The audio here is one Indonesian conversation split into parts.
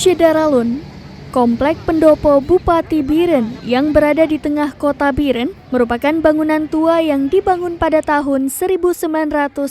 Syedaralun, Komplek Pendopo Bupati Biren yang berada di tengah kota Biren merupakan bangunan tua yang dibangun pada tahun 1934.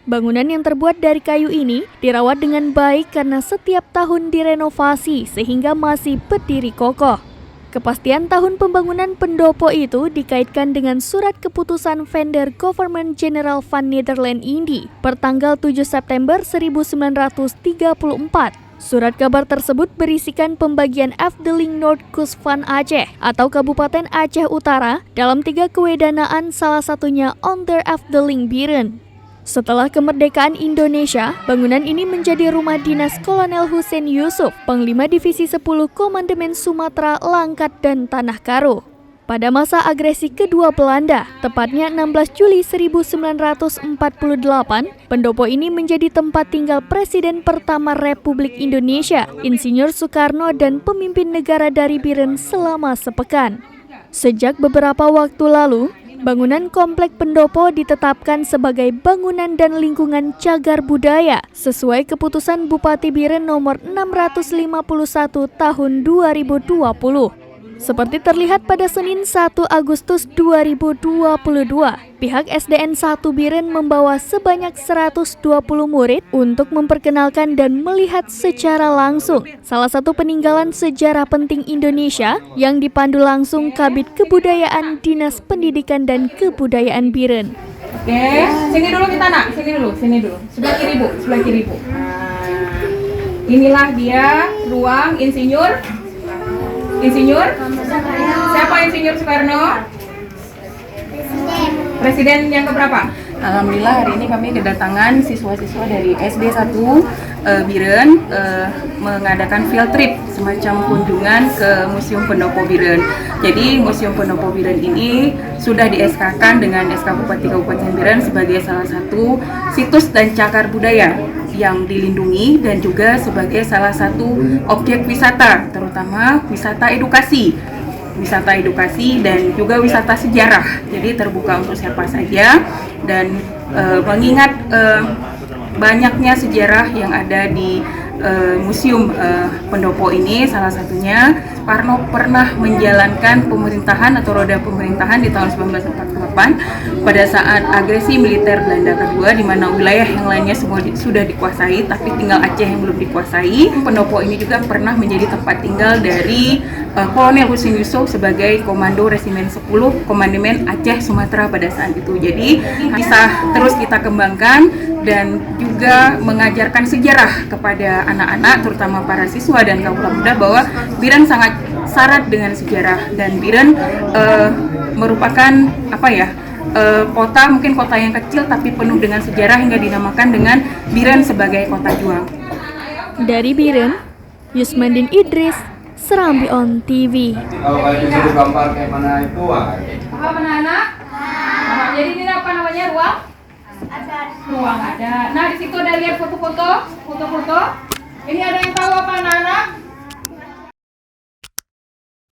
Bangunan yang terbuat dari kayu ini dirawat dengan baik karena setiap tahun direnovasi sehingga masih berdiri kokoh. Kepastian tahun pembangunan pendopo itu dikaitkan dengan surat keputusan Vendor Government General van Nederland Indi pertanggal 7 September 1934. Surat kabar tersebut berisikan pembagian Efteling Noordkust van Aceh atau Kabupaten Aceh Utara dalam 3 kewedanaan, salah satunya Onder Efteling Biren. Setelah kemerdekaan Indonesia, bangunan ini menjadi rumah dinas Kolonel Hussein Yusuf, Panglima Divisi 10 Komandemen Sumatera, Langkat, dan Tanah Karo. Pada masa agresi kedua Belanda, tepatnya 16 Juli 1948, pendopo ini menjadi tempat tinggal Presiden pertama Republik Indonesia, Insinyur Soekarno, dan pemimpin negara dari Biren selama sepekan. Sejak beberapa waktu lalu, bangunan Komplek Pendopo ditetapkan sebagai bangunan dan lingkungan cagar budaya sesuai keputusan Bupati Biren nomor 651 tahun 2020. Seperti terlihat pada Senin 1 Agustus 2022, pihak SDN 1 Biren membawa sebanyak 120 murid untuk memperkenalkan dan melihat secara langsung salah satu peninggalan sejarah penting Indonesia yang dipandu langsung Kabid Kebudayaan Dinas Pendidikan dan Kebudayaan Biren. Oke, sini dulu kita nak, sini dulu. Sebelah kiri Bu. Inilah dia ruang Insinyur. Siapa Insinyur Soekarno? Presiden yang keberapa? Alhamdulillah hari ini kami kedatangan siswa-siswa dari SD 1 Biren mengadakan field trip, semacam kunjungan ke Museum Pendopo Biren. Jadi Museum Pendopo Biren ini sudah di-SK-kan dengan SK Bupati Kabupaten Biren sebagai salah satu situs dan cagar budaya yang dilindungi dan juga sebagai salah satu objek wisata, terutama wisata edukasi dan juga wisata sejarah. Jadi terbuka untuk siapa saja dan mengingat banyaknya sejarah yang ada di Museum Pendopo ini, salah satunya Soekarno pernah menjalankan pemerintahan atau roda pemerintahan di tahun 1948 pada saat agresi militer Belanda kedua, di mana wilayah yang lainnya semua sudah dikuasai, tapi tinggal Aceh yang belum dikuasai. Pendopo ini juga pernah menjadi tempat tinggal dari Kolonel Hussein Yusuf sebagai Komando Resimen 10 Komandemen Aceh Sumatera pada saat itu. Jadi bisa terus kita kembangkan dan juga mengajarkan sejarah kepada anak-anak, terutama para siswa dan kaum muda, bahwa Biren sangat syarat dengan sejarah, dan Biren merupakan kota yang kecil tapi penuh dengan sejarah hingga dinamakan dengan Biren sebagai kota juang. Dari Biren, Yusmandin Idris, Serambi On TV. Kalau kalian bisa gambar kayak mana itu? Paham anak-anak? Jadi ini apa namanya, ruang? Ruang ada. Nah, di situ ada lihat foto-foto. Ini ada yang tahu apa anak-anak?